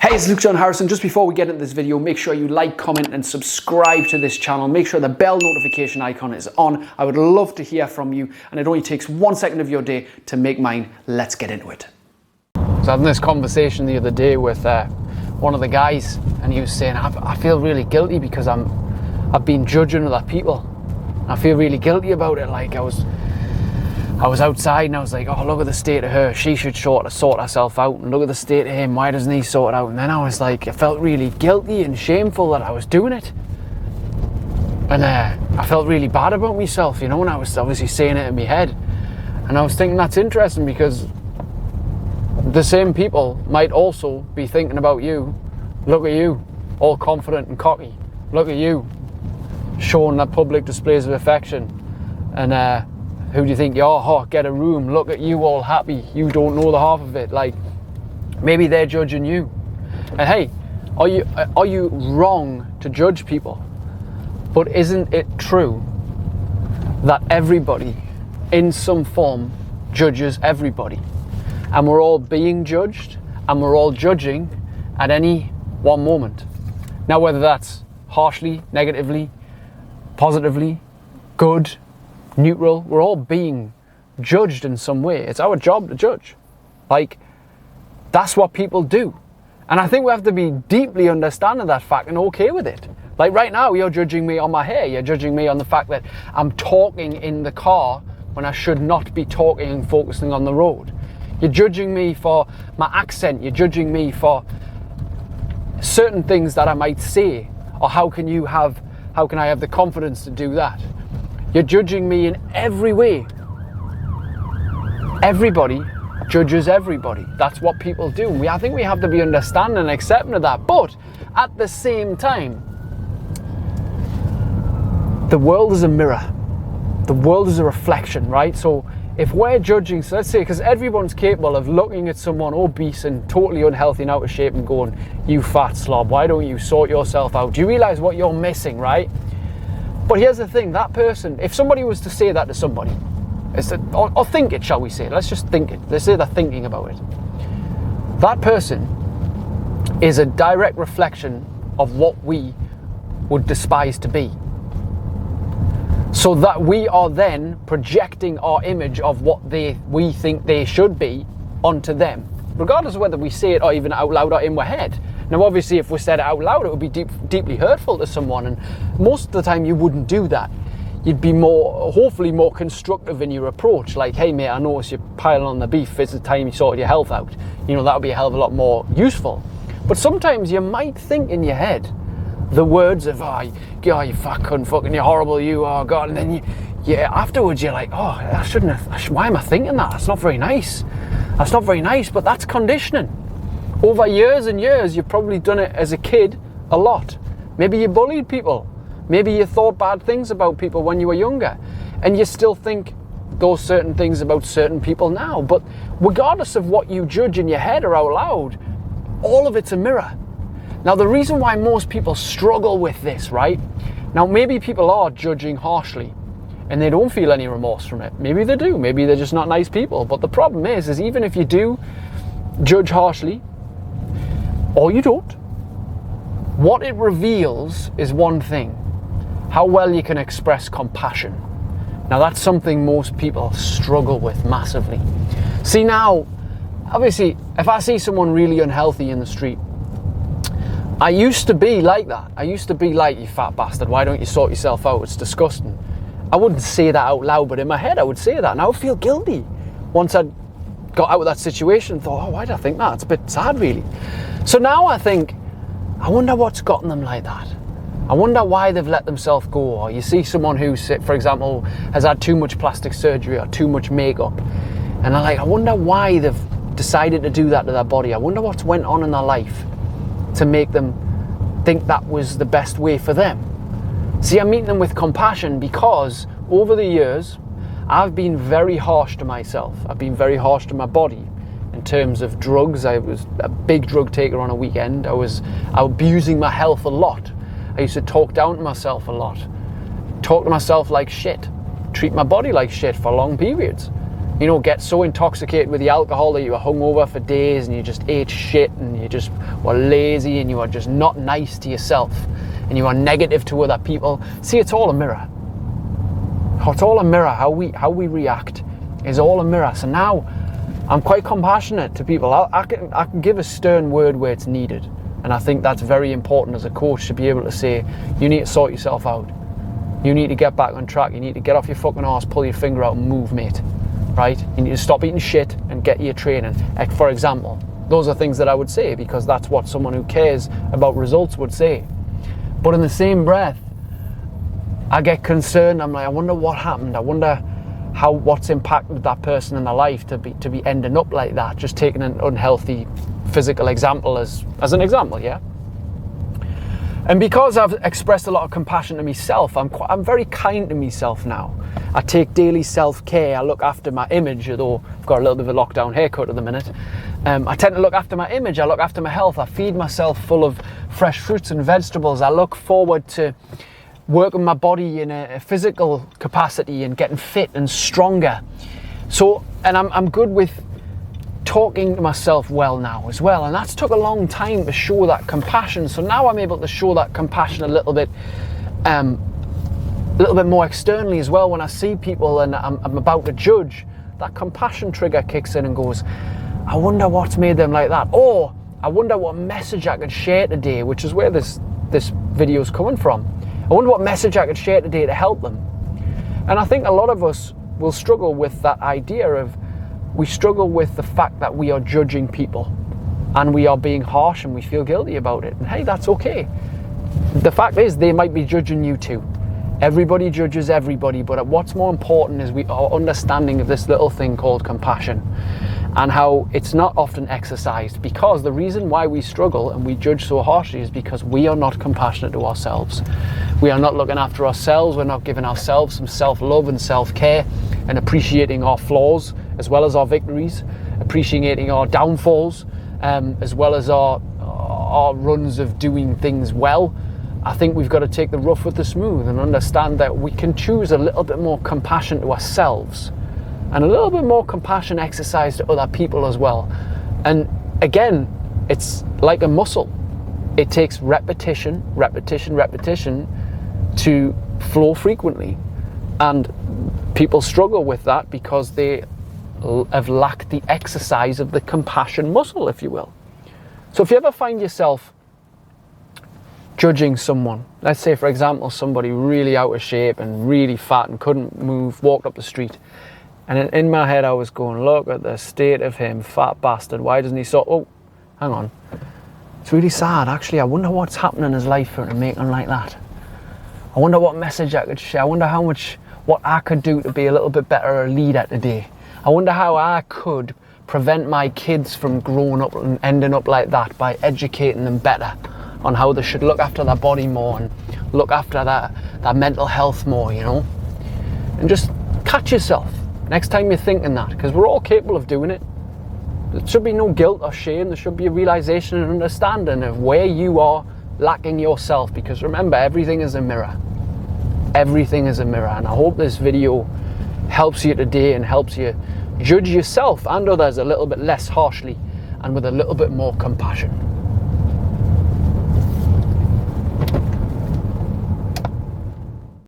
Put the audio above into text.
Hey, it's Luke John Harrison. Just before we get into this video, make sure you like, comment and subscribe to this channel. Make sure the bell notification icon is on. I would love to hear from you, and it only takes 1 second of your day to make mine. Let's get into it. I was having this conversation the other day with one of the guys, and he was saying, I feel really guilty because I've been judging other people. I feel really guilty about it. Like I was outside and I was like, oh, look at the state of her. She should sort herself out. And look at the state of him. Why doesn't he sort it out? And then I was like, I felt really guilty and shameful that I was doing it. And I felt really bad about myself, you know, and I was obviously saying it in my head. And I was thinking that's interesting because the same people might also be thinking about you. Look at you, all confident and cocky. Look at you, showing that public displays of affection. And who do you think you are? Oh, get a room. Look at you, all happy. You don't know the half of it. Like, maybe they're judging you. And hey, are you wrong to judge people? But isn't it true that everybody, in some form, judges everybody? And we're all being judged, and we're all judging at any one moment. Now, whether that's harshly, negatively, positively, good, neutral, we're all being judged in some way. It's our job to judge. Like, that's what people do. And I think we have to be deeply understanding that fact and okay with it. Like right now, you're judging me on my hair. You're judging me on the fact that I'm talking in the car when I should not be talking and focusing on the road. You're judging me for my accent. You're judging me for certain things that I might say. Or how can I have the confidence to do that? You're judging me in every way. Everybody judges everybody. That's what people do. I think we have to be understanding and accepting of that. But at the same time, the world is a mirror. The world is a reflection, right? So if we're judging, so let's say, because everyone's capable of looking at someone obese and totally unhealthy and out of shape and going, you fat slob, why don't you sort yourself out? Do you realize what you're missing, right? But here's the thing, that person, if somebody was to say that to somebody, or think it, shall we say, let's just think it, let's say they're thinking about it. That person is a direct reflection of what we would despise to be. So that we are then projecting our image of what we think they should be onto them, regardless of whether we say it or even out loud or in our head. Now, obviously, if we said it out loud, it would be deeply hurtful to someone, and most of the time you wouldn't do that. You'd be hopefully more constructive in your approach, like, hey mate, I notice you're piling on the beef, it's the time you sorted your health out. You know, that would be a hell of a lot more useful. But sometimes you might think in your head the words of, oh, you fat cunt, fucking, you're horrible, you, oh God, and then afterwards you're like, oh, I shouldn't have, why am I thinking that? That's not very nice. That's not very nice, but that's conditioning. Over years and years, you've probably done it as a kid a lot. Maybe you bullied people. Maybe you thought bad things about people when you were younger. And you still think those certain things about certain people now. But regardless of what you judge in your head or out loud, all of it's a mirror. Now, the reason why most people struggle with this, right? Now, maybe people are judging harshly and they don't feel any remorse from it. Maybe they do. Maybe they're just not nice people. But the problem is even if you do judge harshly, or you don't, what it reveals is one thing: how well you can express compassion. Now, that's something most people struggle with massively. See, now, obviously, if I see someone really unhealthy in the street, I used to be like that. I used to be like, you fat bastard, why don't you sort yourself out? It's disgusting. I wouldn't say that out loud, but in my head I would say that, and I would feel guilty once I'd got out of that situation and thought, oh, why did I think that? It's a bit sad, really. So now I think, I wonder what's gotten them like that. I wonder why they've let themselves go. Or you see someone who, for example, has had too much plastic surgery or too much makeup, and I wonder why they've decided to do that to their body. I wonder what's went on in their life to make them think that was the best way for them. See, I'm meeting them with compassion because over the years, I've been very harsh to myself. I've been very harsh to my body in terms of drugs. I was a big drug taker on a weekend. I was abusing my health a lot. I used to talk down to myself a lot. Talk to myself like shit. Treat my body like shit for long periods. you know, get so intoxicated with the alcohol that you were hungover for days and you just ate shit and you just were lazy and you were just not nice to yourself and you are negative to other people. See, it's all a mirror. It's all a mirror. How we react is all a mirror. So now I'm quite compassionate to people. I can give a stern word where it's needed. And I think that's very important as a coach, to be able to say, you need to sort yourself out. You need to get back on track. You need to get off your fucking arse, pull your finger out and move, mate. Right? You need to stop eating shit and get your training. For example, those are things that I would say because that's what someone who cares about results would say. But in the same breath, I get concerned. I'm like, I wonder what happened. I wonder what's impacted that person in their life to be ending up like that. Just taking an unhealthy physical example as an example, yeah. And because I've expressed a lot of compassion to myself, I'm very kind to myself now. I take daily self-care. I look after my image, although I've got a little bit of a lockdown haircut at the minute. I tend to look after my image. I look after my health. I feed myself full of fresh fruits and vegetables. I look forward to working my body in a physical capacity and getting fit and stronger. So, and I'm good with talking to myself well now as well, and that's took a long time to show that compassion. So now I'm able to show that compassion a little bit more externally as well. When I see people and I'm about to judge, that compassion trigger kicks in and goes, I wonder what's made them like that, or I wonder what message I could share today, which is where this video is coming from. I wonder what message I could share today to help them. And I think a lot of us will struggle with that idea of, we struggle with the fact that we are judging people and we are being harsh and we feel guilty about it. And hey, that's okay. The fact is, they might be judging you too. Everybody judges everybody, but what's more important is our understanding of this little thing called compassion and how it's not often exercised, because the reason why we struggle and we judge so harshly is because we are not compassionate to ourselves. We are not looking after ourselves. We're not giving ourselves some self-love and self-care and appreciating our flaws as well as our victories, appreciating our downfalls as well as our runs of doing things well. I think we've got to take the rough with the smooth and understand that we can choose a little bit more compassion to ourselves and a little bit more compassion exercise to other people as well. And again, it's like a muscle. It takes repetition to flow frequently. And people struggle with that because they have lacked the exercise of the compassion muscle, if you will. So if you ever find yourself judging someone, let's say for example somebody really out of shape and really fat and couldn't move, walked up the street, and in my head I was going, look at the state of him, fat bastard, why doesn't he oh, hang on, it's really sad actually. I wonder what's happening in his life for him to make him like that. I wonder what message I could share. I wonder what I could do to be a little bit better a leader today. I wonder how I could prevent my kids from growing up and ending up like that by educating them better on how they should look after their body more and look after their mental health more, you know. And just catch yourself next time you're thinking that, because we're all capable of doing it. There should be no guilt or shame. There should be a realization and understanding of where you are lacking yourself, because remember, everything is a mirror. Everything is a mirror. And I hope this video helps you today and helps you judge yourself and others a little bit less harshly and with a little bit more compassion.